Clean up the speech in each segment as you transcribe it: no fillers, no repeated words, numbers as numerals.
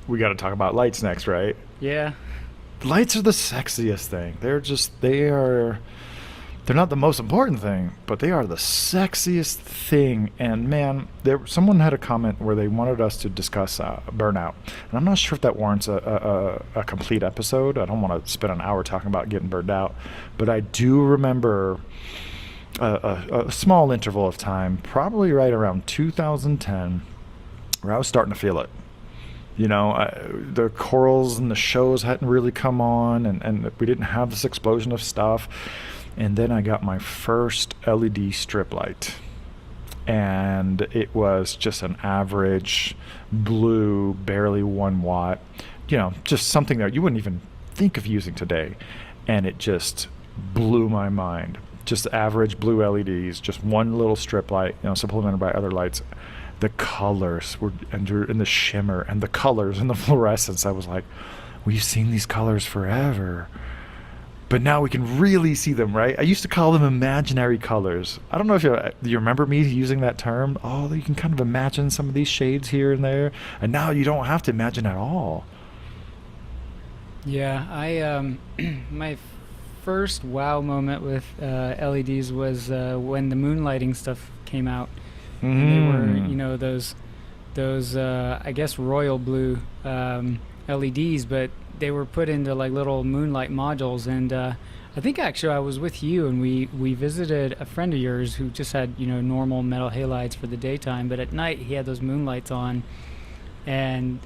we got to talk about lights next, right? Yeah. Lights are the sexiest thing. They're not the most important thing, but they are the sexiest thing. And man, someone had a comment where they wanted us to discuss burnout, and I'm not sure if that warrants a complete episode. I don't want to spend an hour talking about getting burned out, but I do remember a small interval of time, probably right around 2010, where I was starting to feel it. The corals and the shows hadn't really come on, and we didn't have this explosion of stuff. And then I got my first LED strip light, and it was just an average blue, barely 1 watt, just something that you wouldn't even think of using today. And it just blew my mind. Just average blue LEDs, just one little strip light, supplemented by other lights. The colors were, and the shimmer and the colors and the fluorescence. I was like, we've seen these colors forever, but now we can really see them, right? I used to call them imaginary colors. I don't know if you remember me using that term. Oh, you can kind of imagine some of these shades here and there, and now you don't have to imagine at all. Yeah. My first wow moment with LEDs was when the moonlighting stuff came out, and they were, Mm. those I guess royal blue LEDs, but they were put into like little moonlight modules. And I think actually I was with you, and we visited a friend of yours who just had normal metal halides for the daytime, but at night he had those moonlights on, and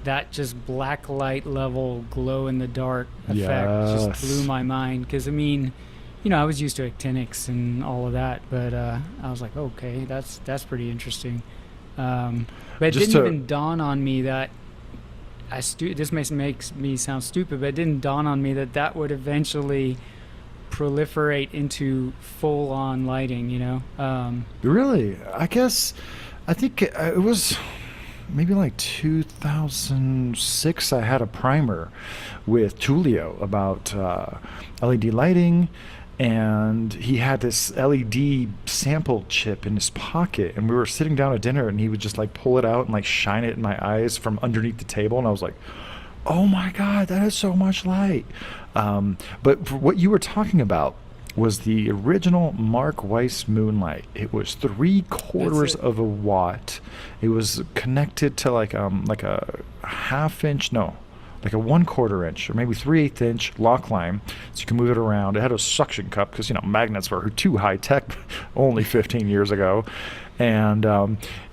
that just black light level glow in the dark effect just blew Yes. my mind. Because I mean, I was used to actinics and all of that, but I was like, okay, that's pretty interesting. But it Just didn't to even dawn on me that this makes me sound stupid, but it didn't dawn on me that that would eventually proliferate into full on lighting. really, I think it was maybe like 2006. I had a primer with Tulio about LED lighting, and he had this LED sample chip in his pocket, and we were sitting down at dinner, and he would just like pull it out and like shine it in my eyes from underneath the table, and I was like, oh my god, that is so much light. But for what you were talking about was the original Mark Weiss Moonlight. It was three That's quarters it. of a watt. It was connected to like a half inch, no, like a 1/4 inch or maybe 3/8 inch lock line, so you can move it around. It had a suction cup because magnets were too high tech only 15 years ago. And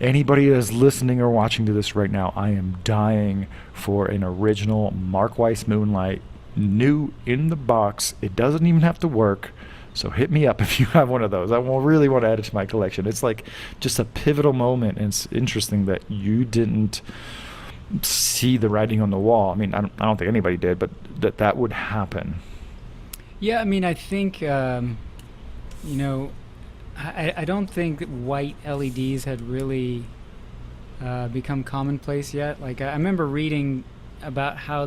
anybody that's listening or watching to this right now, I am dying for an original Mark Weiss Moonlight, new in the box. It doesn't even have to work. So hit me up if you have one of those. I will really want to add it to my collection. It's like just a pivotal moment, and it's interesting that you didn't see the writing on the wall. I mean, I don't think anybody did, but that would happen. Yeah, I mean, I think you know, I don't think that white LEDs had really become commonplace yet. Like I remember reading about how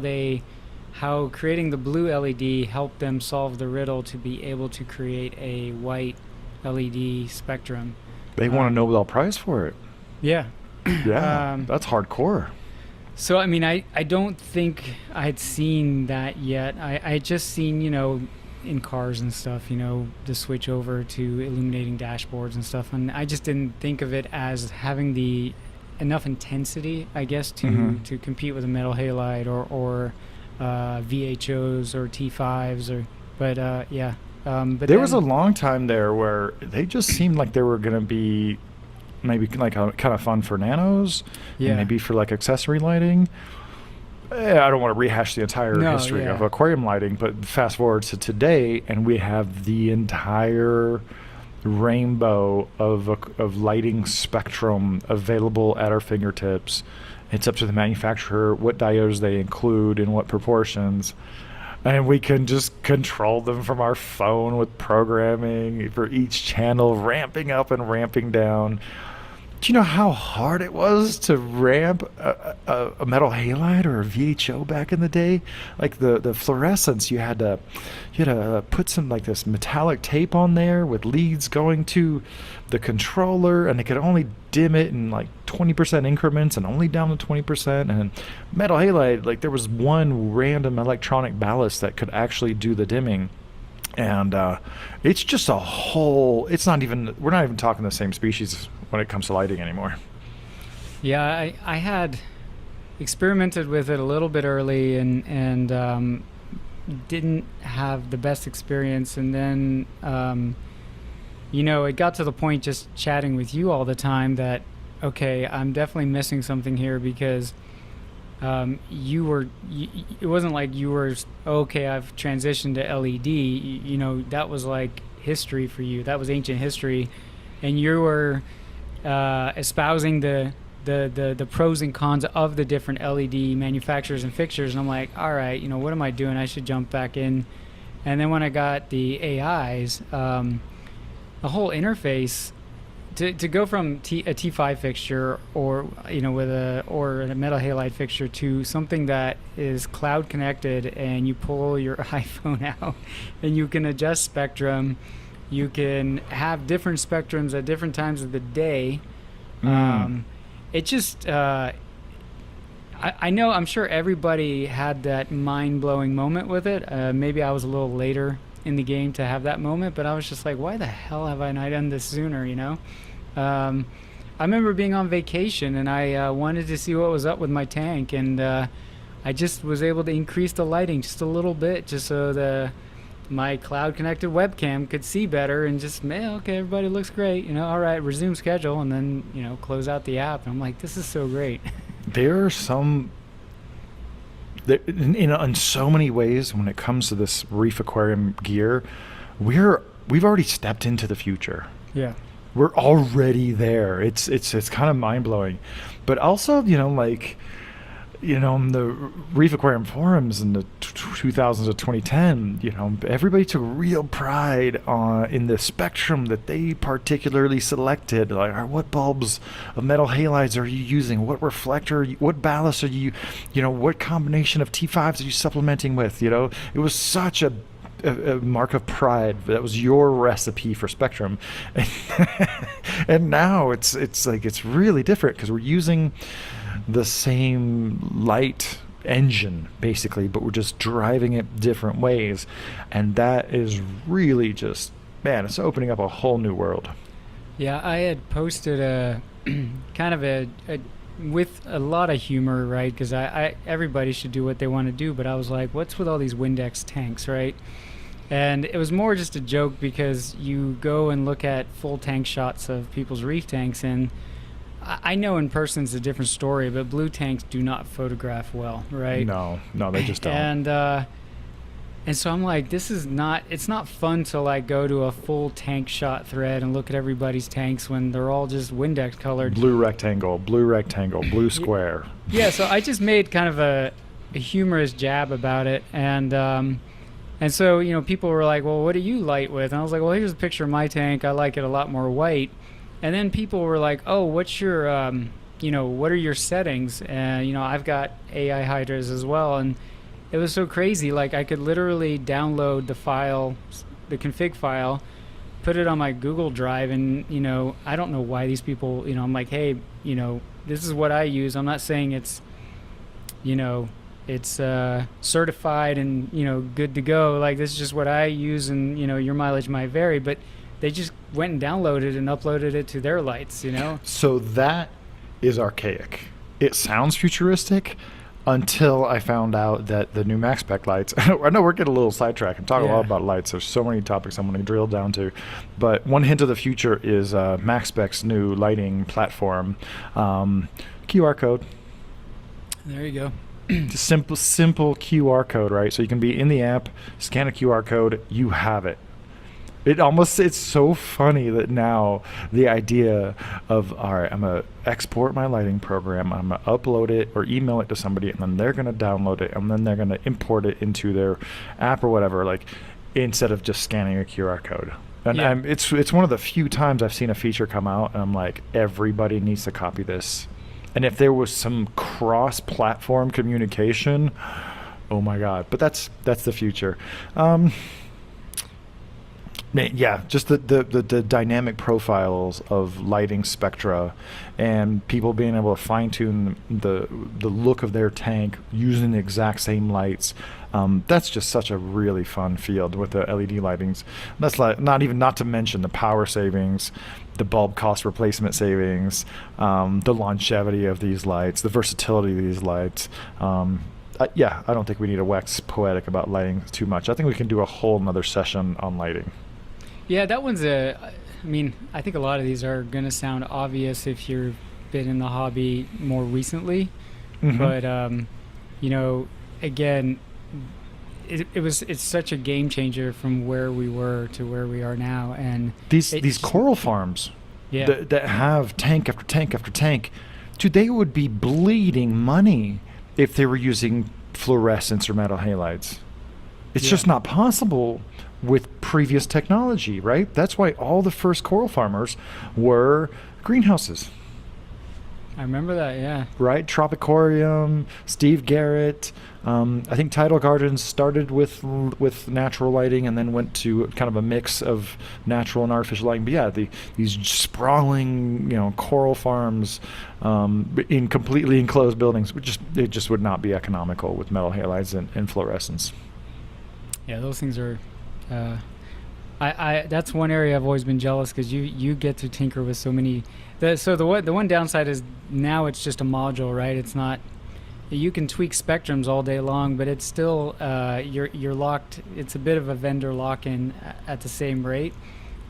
creating the blue LED helped them solve the riddle to be able to create a white LED spectrum. They won a Um, Nobel Prize for it. yeah. Yeah, um, that's hardcore. so I mean, I don't think I had seen that yet. I had just seen in cars and stuff, the switch over to illuminating dashboards and stuff, and I just didn't think of it as having the enough intensity, I guess, Hmm. to compete with a metal halide or VHOs or T5s or. But yeah. But There was a then long time there where they just seemed like they were going to be maybe like a, kind of fun for nanos and yeah. maybe for like accessory lighting. I don't want to rehash the entire No, history of yeah. aquarium lighting, but fast forward to today, and we have the entire rainbow of lighting spectrum available at our fingertips. It's up to the manufacturer what diodes they include in what proportions, and we can just control them from our phone with programming for each channel, ramping up and ramping down. Do you know how hard it was to ramp a metal halide or a VHO back in the day, like the fluorescence, you had to put some like this metallic tape on there with leads going to the controller, and it could only dim it in like 20% increments and only down to 20%. And metal halide, like there was one random electronic ballast that could actually do the dimming. And it's just a whole, we're not even talking the same species when it comes to lighting anymore. Yeah, I had experimented with it a little bit early and didn't have the best experience. And then, it got to the point just chatting with you all the time that, okay, I'm definitely missing something here because it wasn't like you were, okay, I've transitioned to LED. That was like history for you. That was ancient history. And you were espousing the pros and cons of the different LED manufacturers and fixtures, and I'm like, all right, what am I doing? I should jump back in. And then when I got the AIs, the whole interface to go from a T5 fixture or with a metal halide fixture to something that is cloud connected, and you pull your iPhone out and you can adjust spectrum, you can have different spectrums at different times of the day. It just, I know, I'm sure everybody had that mind-blowing moment with it. Maybe I was a little later in the game to have that moment, but I was just like, why the hell have I not done this sooner, I remember being on vacation, and I wanted to see what was up with my tank, and I just was able to increase the lighting just a little bit, just so my cloud-connected webcam could see better, and just, okay, everybody looks great, all right, resume schedule, and then, close out the app. And I'm like, this is so great. There are in so many ways when it comes to this Reef Aquarium gear, we've already stepped into the future. Yeah. We're already there. It's kind of mind-blowing. But also, in the Reef Aquarium forums in the 2000s to 2010, everybody took real pride in the spectrum that they particularly selected. Like, what bulbs of metal halides are you using? What reflector? What ballast are you? What combination of T5s are you supplementing with? It was such a mark of pride. That was your recipe for spectrum. And now it's like it's really different because we're using the same light engine basically, but we're just driving it different ways, and that is really just, man, it's opening up a whole new world. Yeah, I had posted a kind of a with a lot of humor, right? Because I everybody should do what they want to do, but I was like, what's with all these Windex tanks, right? And it was more just a joke because you go and look at full tank shots of people's reef tanks, and I know in person it's a different story, but blue tanks do not photograph well, right? No, they just don't. And so I'm like, it's not fun to like go to a full tank shot thread and look at everybody's tanks when they're all just Windex colored. Blue rectangle, blue square. Yeah, so I just made kind of a humorous jab about it, and so, people were like, well, what do you light with? And I was like, well, here's a picture of my tank. I like it a lot more white. And then people were like, oh, what's your, what are your settings? And, I've got AI hydras as well. And it was so crazy. Like, I could literally download the file, the config file, put it on my Google Drive. And, I don't know why these people, I'm like, hey, this is what I use. I'm not saying it's, it's certified and good to go. Like, this is just what I use, and your mileage might vary, but they just went and downloaded and uploaded it to their lights. So that is archaic. It sounds futuristic until I found out that the new max spec lights, I know we're getting a little sidetracked. I'm talking a lot about lights. There's so many topics I'm going to drill down to, but one hint of the future is max spec's new lighting platform. QR code. There you go. Just simple QR code, right? So you can be in the app, scan a QR code, you have it. It's so funny that now the idea of, all right, I'm going to export my lighting program, I'm going to upload it or email it to somebody, and then they're going to download it, and then they're going to import it into their app or whatever, like, instead of just scanning a QR code. And yeah. It's one of the few times I've seen a feature come out, and I'm like, everybody needs to copy this. And if there was some cross-platform communication. Oh my God! But that's the future. Yeah, just the dynamic profiles of lighting spectra, and people being able to fine tune the look of their tank using the exact same lights. That's just such a really fun field with the LED lightings. That's like not to mention the power savings, the bulb cost replacement savings, the longevity of these lights, the versatility of these lights. Yeah, I don't think we need to wax poetic about lighting too much. I think we can do a whole nother session on lighting. Yeah, that one's I mean, I think a lot of these are going to sound obvious if you've been in the hobby more recently. Mm-hmm. But, you know, again, it's such a game changer from where we were to where we are now. And these coral farms that have tank after tank after tank, dude, they would be bleeding money if they were using fluorescence or metal halides. It's just not possible with previous technology, right? That's why all the first coral farmers were greenhouses. I remember that, yeah. Right? Tropicorium, Steve Garrett. I think Tidal Gardens started with natural lighting and then went to kind of a mix of natural and artificial lighting. But yeah, these sprawling, coral farms in completely enclosed buildings, it just would not be economical with metal halides and fluorescence. Yeah, those things are. That's one area I've always been jealous because you get to tinker with so many. The one downside is now it's just a module, right? It's not. You can tweak spectrums all day long, but it's still you're locked. It's a bit of a vendor lock-in at the same rate.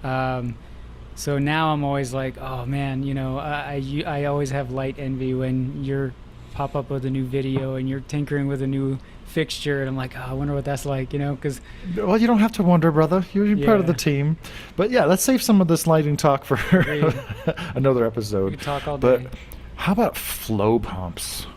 So now I'm always like, oh man, I always have light envy when you're pop up with a new video and you're tinkering with a new fixture, and I'm like, oh, I wonder what that's like, because well, you don't have to wonder, brother. You're part of the team. But yeah, let's save some of this lighting talk for another episode. We can talk all day. But how about flow pumps?